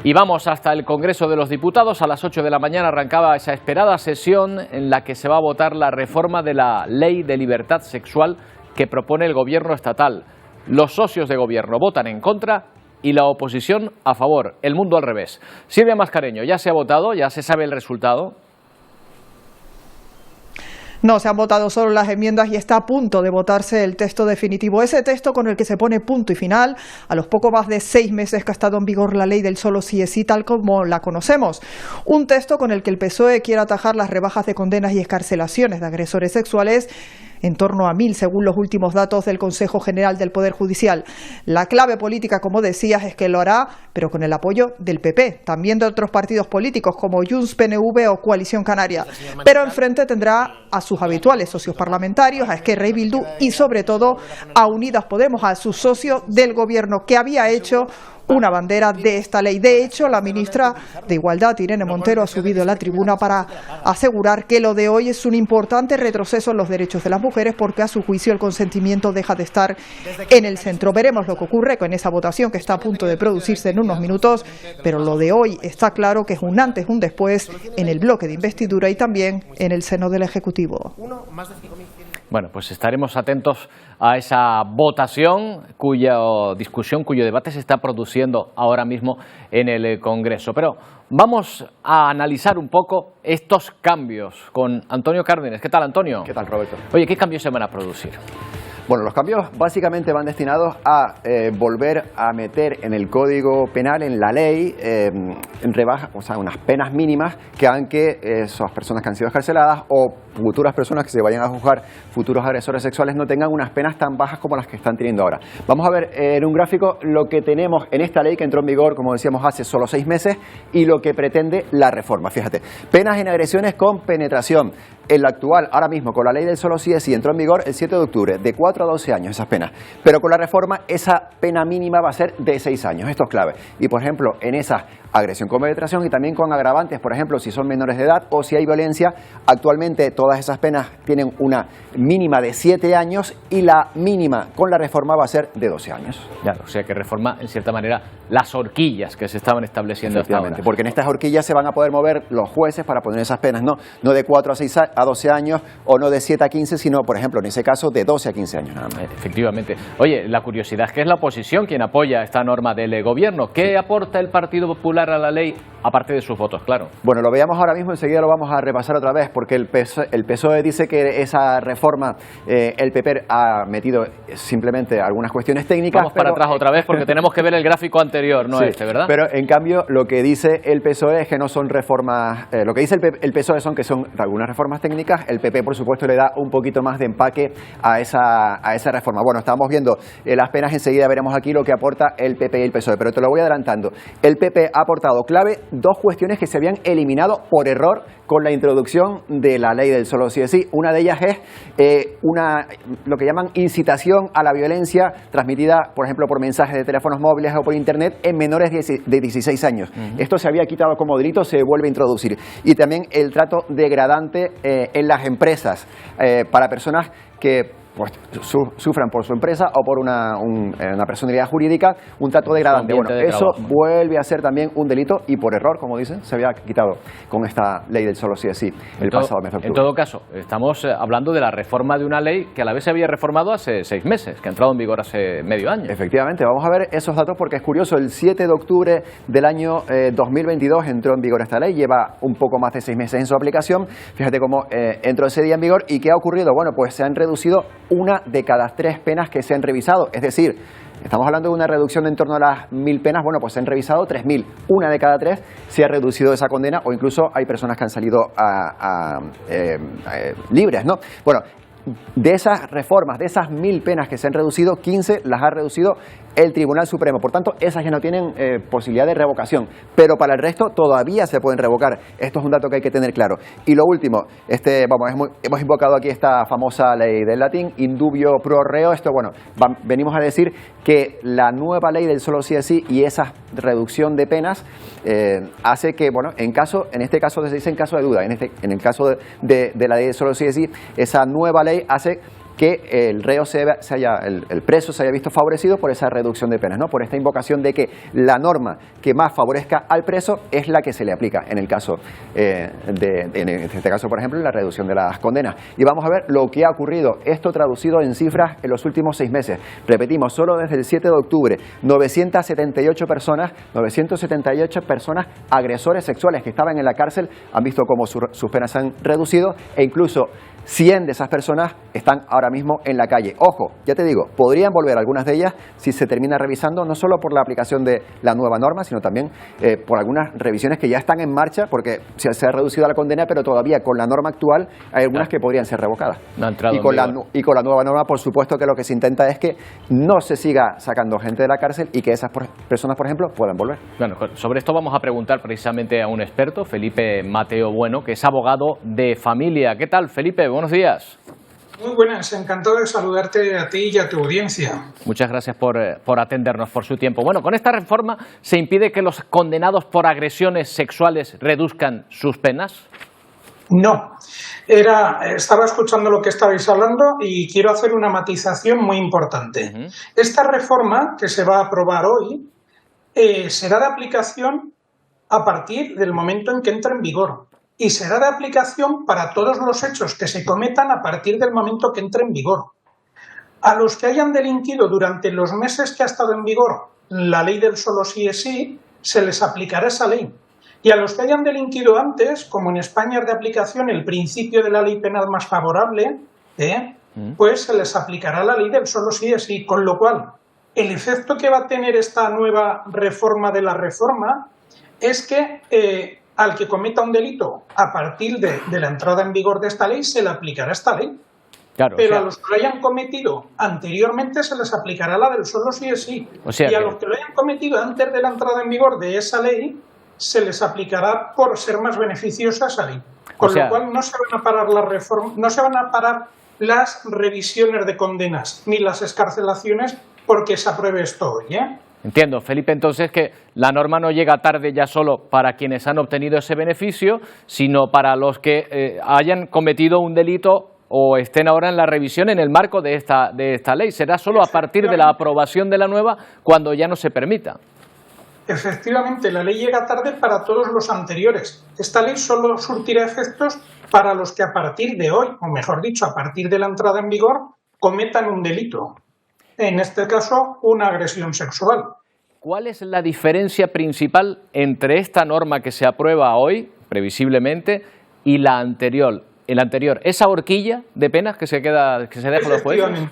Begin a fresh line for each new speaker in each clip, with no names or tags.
Y vamos hasta el Congreso de los Diputados. A las 8 de la mañana arrancaba esa esperada sesión en la que se va a votar la reforma de la Ley de Libertad Sexual que propone el Gobierno estatal. Los socios de Gobierno votan en contra y la oposición a favor. El mundo al revés. Silvia Mascareño, ¿ya se ha votado? ¿Ya se sabe el resultado?
No, se han votado solo las enmiendas y está a punto de votarse el texto definitivo. Ese texto con el que se pone punto y final a los poco más de 6 meses que ha estado en vigor la ley del solo sí es sí, tal como la conocemos. Un texto con el que el PSOE quiere atajar las rebajas de condenas y excarcelaciones de agresores sexuales, en torno a 1000 según los últimos datos del Consejo General del Poder Judicial. La clave política, como decías, es que lo hará, pero con el apoyo del PP, también de otros partidos políticos como Junts, PNV o Coalición Canaria. Pero enfrente tendrá a sus habituales socios parlamentarios, a Esquerra y Bildu y sobre todo a Unidas Podemos, a su socio del Gobierno, que había hecho una bandera de esta ley. De hecho, la ministra de Igualdad, Irene Montero, ha subido a la tribuna para asegurar que lo de hoy es un importante retroceso en los derechos de las mujeres porque a su juicio el consentimiento deja de estar en el centro. Veremos lo que ocurre con esa votación que está a punto de producirse en unos minutos, pero lo de hoy está claro que es un antes, un después en el bloque de investidura y también en el seno del Ejecutivo.
Bueno, pues estaremos atentos a esa votación cuya discusión, cuyo debate se está produciendo ahora mismo en el Congreso. Pero vamos a analizar un poco estos cambios con Antonio Cárdenas. ¿Qué tal, Antonio?
¿Qué tal, Roberto?
Oye, ¿qué cambios se van a producir?
Bueno, los cambios básicamente van destinados a volver a meter en el Código Penal, en la ley, en rebaja, o sea, unas penas mínimas que hagan que esas personas que han sido excarceladas o futuras personas que se vayan a juzgar futuros agresores sexuales no tengan unas penas tan bajas como las que están teniendo ahora. Vamos a ver en un gráfico lo que tenemos en esta ley que entró en vigor, como decíamos, hace solo 6 meses y lo que pretende la reforma. Fíjate, penas en agresiones con penetración. En la actual, ahora mismo, con la ley del solo sí es sí, entró en vigor el 7 de octubre, de 4 a 12 años esas penas. Pero con la reforma, esa pena mínima va a ser de 6 años. Esto es clave. Y, por ejemplo, en esa agresión con penetración y también con agravantes, por ejemplo, si son menores de edad o si hay violencia, actualmente todas esas penas tienen una mínima de 7 años y la mínima con la reforma va a ser de 12 años.
Claro, o sea que reforma, en cierta manera, las horquillas que se estaban estableciendo hasta ahora.
Porque en estas horquillas se van a poder mover los jueces para poner esas penas, no de 4 a 12 años o no de 7 a 15, sino, por ejemplo, en ese caso, de 12 a 15 años nada más.
Efectivamente. Oye, la curiosidad es que es la oposición quien apoya esta norma del Gobierno. ¿Qué aporta el Partido Popular a la ley, aparte de sus votos, claro?
Bueno, lo veamos ahora mismo, enseguida lo vamos a repasar otra vez, porque el PSOE dice que esa reforma, el PP ha metido simplemente algunas cuestiones técnicas.
Vamos para atrás otra vez, porque tenemos que ver el gráfico anterior, no este, ¿verdad?
Pero, en cambio, lo que dice el PSOE es que no son reformas, lo que dice el PSOE son que son algunas reformas técnicas. El PP, por supuesto, le da un poquito más de empaque a esa reforma. Bueno, estamos viendo las penas, enseguida veremos aquí lo que aporta el PP y el PSOE, pero te lo voy adelantando. El PP ha aportado clave 2 cuestiones que se habían eliminado por error con la introducción de la ley del solo sí es sí. Una de ellas es lo que llaman incitación a la violencia transmitida, por ejemplo, por mensajes de teléfonos móviles o por internet en menores de 16 años. Esto se había quitado como delito, se vuelve a introducir. Y también el trato degradante en las empresas para personas que sufran por su empresa o por una personalidad jurídica un trato degradante. Bueno, eso vuelve a ser también un delito y por error, como dicen, se había quitado con esta ley del solo sí es sí el pasado mes de octubre.
En todo caso, estamos hablando de la reforma de una ley que a la vez se había reformado hace 6 meses, que ha entrado en vigor hace medio año.
Efectivamente, vamos a ver esos datos porque es curioso. El 7 de octubre del año 2022 entró en vigor esta ley, lleva un poco más de 6 meses en su aplicación. Fíjate cómo entró ese día en vigor y ¿qué ha ocurrido? Bueno, pues se han reducido 1 de cada 3 penas que se han revisado, es decir, estamos hablando de una reducción de en torno a las 1000 penas, bueno, pues se han revisado 3000, 1 de cada 3 se ha reducido esa condena o incluso hay personas que han salido libres, ¿no? Bueno, de esas reformas, de esas 1000 penas que se han reducido, 15 las ha reducido el Tribunal Supremo. Por tanto, esas ya no tienen posibilidad de revocación, pero para el resto todavía se pueden revocar. Esto es un dato que hay que tener claro. Y lo último, hemos invocado aquí esta famosa ley del latín, indubio pro reo. Esto, bueno, venimos a decir que la nueva ley del solo sí es sí y esa reducción de penas hace que, bueno, en este caso se dice en caso de duda, en el caso de la ley del solo sí es sí, esa nueva ley hace que el reo el preso se haya visto favorecido por esa reducción de penas, ¿no? Por esta invocación de que la norma que más favorezca al preso es la que se le aplica en el caso en este caso, por ejemplo, en la reducción de las condenas. Y vamos a ver lo que ha ocurrido, esto traducido en cifras en los últimos 6 meses. Repetimos, solo desde el 7 de octubre, 978 personas agresores sexuales que estaban en la cárcel han visto cómo sus penas se han reducido, e incluso 100 de esas personas están ahora mismo en la calle. Ojo, ya te digo, podrían volver algunas de ellas si se termina revisando, no solo por la aplicación de la nueva norma, sino también por algunas revisiones que ya están en marcha, porque se ha reducido la condena, pero todavía con la norma actual hay algunas que podrían ser revocadas. Y con la nueva norma, por supuesto, que lo que se intenta es que no se siga sacando gente de la cárcel y que esas personas, por ejemplo, puedan volver.
Bueno, sobre esto vamos a preguntar precisamente a un experto, Felipe Mateo Bueno, que es abogado de familia. ¿Qué tal, Felipe? Buenos días.
Muy buenas, encantado de saludarte a ti y a tu audiencia.
Muchas gracias por atendernos, por su tiempo. Bueno, con esta reforma se impide que los condenados por agresiones sexuales reduzcan sus penas.
No, estaba escuchando lo que estabais hablando y quiero hacer una matización muy importante. Esta reforma que se va a aprobar hoy será de aplicación a partir del momento en que entre en vigor. Y será de aplicación para todos los hechos que se cometan a partir del momento que entre en vigor. A los que hayan delinquido durante los meses que ha estado en vigor la ley del solo sí es sí, se les aplicará esa ley. Y a los que hayan delinquido antes, como en España es de aplicación el principio de la ley penal más favorable, pues se les aplicará la ley del solo sí es sí. Con lo cual, el efecto que va a tener esta nueva reforma de la reforma es que al que cometa un delito a partir de la entrada en vigor de esta ley se le aplicará esta ley. Claro, pero a los que lo hayan cometido anteriormente se les aplicará la del solo sí es sí. Y a los que lo hayan cometido antes de la entrada en vigor de esa ley se les aplicará por ser más beneficiosa esa ley. Con lo cual no se van a parar las reformas, no se van a parar las revisiones de condenas ni las excarcelaciones porque se apruebe esto hoy,
Entiendo, Felipe, entonces que la norma no llega tarde ya solo para quienes han obtenido ese beneficio, sino para los que hayan cometido un delito o estén ahora en la revisión en el marco de esta ley. Será solo a partir de la aprobación de la nueva cuando ya no se permita.
Efectivamente, la ley llega tarde para todos los anteriores. Esta ley solo surtirá efectos para los que a partir de hoy, o mejor dicho, a partir de la entrada en vigor, cometan un delito. En este caso, una agresión sexual.
¿Cuál es la diferencia principal entre esta norma que se aprueba hoy, previsiblemente, y la anterior? ¿Esa horquilla de penas que se deja a los jueces?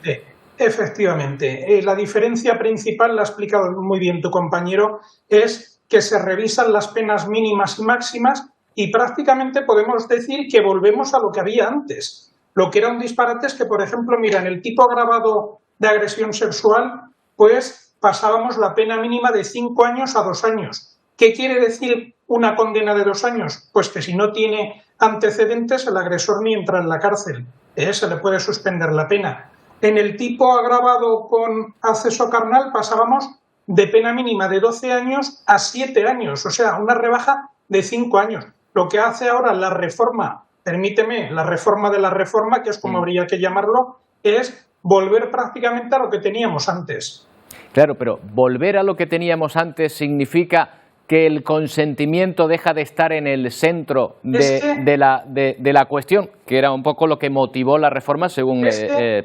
Efectivamente. La diferencia principal, la ha explicado muy bien tu compañero, es que se revisan las penas mínimas y máximas y prácticamente podemos decir que volvemos a lo que había antes. Lo que era un disparate es que, por ejemplo, mira, en el tipo agravado de agresión sexual, pues pasábamos la pena mínima de 5 años a 2 años. ¿Qué quiere decir una condena de 2 años? Pues que si no tiene antecedentes, el agresor ni entra en la cárcel. Se le puede suspender la pena. En el tipo agravado con acceso carnal pasábamos de pena mínima de 12 años a 7 años, o sea, una rebaja de 5 años. Lo que hace ahora la reforma, permíteme, la reforma de la reforma, que es como habría que llamarlo, es volver prácticamente a lo que teníamos antes.
Claro, pero volver a lo que teníamos antes significa que el consentimiento deja de estar en el centro de la cuestión, que era un poco lo que motivó la reforma según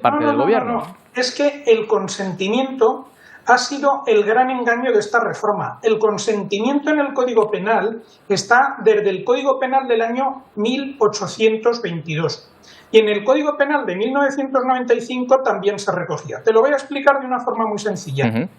parte del gobierno.
No. Es que el consentimiento ha sido el gran engaño de esta reforma. El consentimiento en el Código Penal está desde el Código Penal del año 1822. Y en el Código Penal de 1995 también se recogía. Te lo voy a explicar de una forma muy sencilla.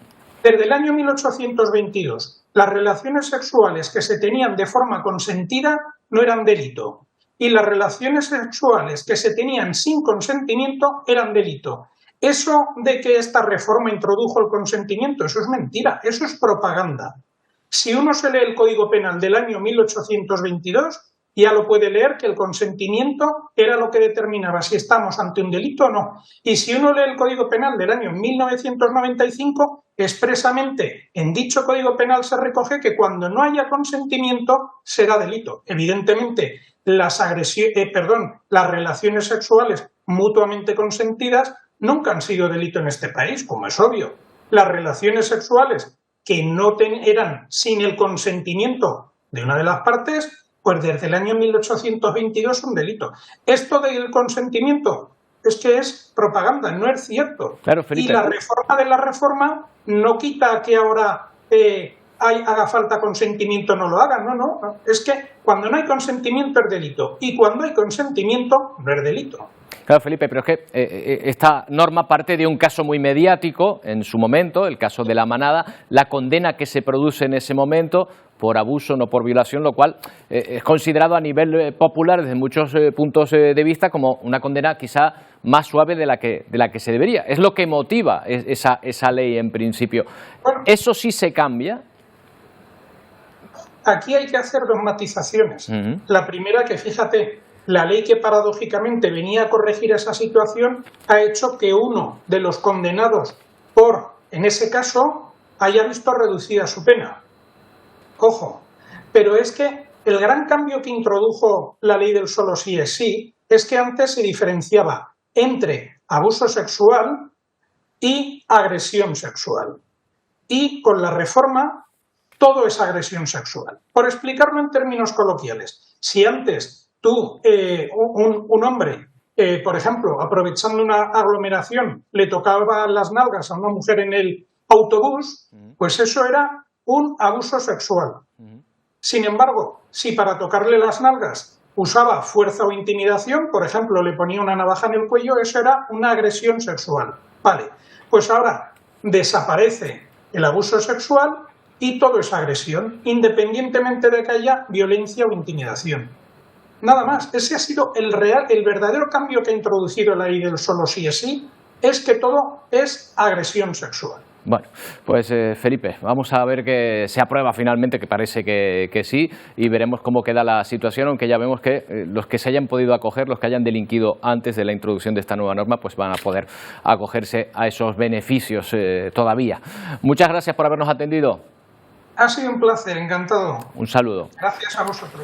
Desde el año 1822, las relaciones sexuales que se tenían de forma consentida no eran delito. Y las relaciones sexuales que se tenían sin consentimiento eran delito. Eso de que esta reforma introdujo el consentimiento, eso es mentira, eso es propaganda. Si uno se lee el Código Penal del año 1822, ya lo puede leer que el consentimiento era lo que determinaba si estamos ante un delito o no. Y si uno lee el Código Penal del año 1995, expresamente en dicho Código Penal se recoge que cuando no haya consentimiento será delito. Evidentemente, las relaciones sexuales mutuamente consentidas nunca han sido delito en este país, como es obvio. Las relaciones sexuales que no eran sin el consentimiento de una de las partes, pues desde el año 1822 son delito. Esto del consentimiento es que es propaganda, no es cierto.
Claro, Felipe.
Y la reforma de la reforma no quita que ahora haga falta consentimiento, no lo hagan, no. Es que cuando no hay consentimiento es delito y cuando hay consentimiento no es delito.
Claro, Felipe, pero es que esta norma parte de un caso muy mediático en su momento, el caso de La Manada, la condena que se produce en ese momento por abuso, no por violación, lo cual es considerado a nivel popular desde muchos puntos de vista como una condena quizá más suave de la que se debería. Es lo que motiva esa ley en principio.
Bueno,
¿eso sí se cambia?
Aquí hay que hacer dos matizaciones. La primera, que fíjate, la ley que paradójicamente venía a corregir esa situación ha hecho que uno de los condenados por, en ese caso, haya visto reducida su pena. Ojo, pero es que el gran cambio que introdujo la ley del solo sí es sí es que antes se diferenciaba entre abuso sexual y agresión sexual. Y con la reforma todo es agresión sexual. Por explicarlo en términos coloquiales, si antes tú, un hombre, por ejemplo, aprovechando una aglomeración, le tocaba las nalgas a una mujer en el autobús, pues eso era un abuso sexual. Sin embargo, si para tocarle las nalgas usaba fuerza o intimidación, por ejemplo, le ponía una navaja en el cuello, eso era una agresión sexual. Vale, pues ahora desaparece el abuso sexual y todo es agresión, independientemente de que haya violencia o intimidación. Nada más, ese ha sido el verdadero cambio que ha introducido la ley del solo sí es sí, es que todo es agresión sexual.
Bueno, pues Felipe, vamos a ver que se aprueba finalmente, que parece que sí, y veremos cómo queda la situación, aunque ya vemos que los que se hayan podido acoger, los que hayan delinquido antes de la introducción de esta nueva norma, pues van a poder acogerse a esos beneficios todavía. Muchas gracias por habernos atendido.
Ha sido un placer, encantado.
Un saludo.
Gracias a vosotros.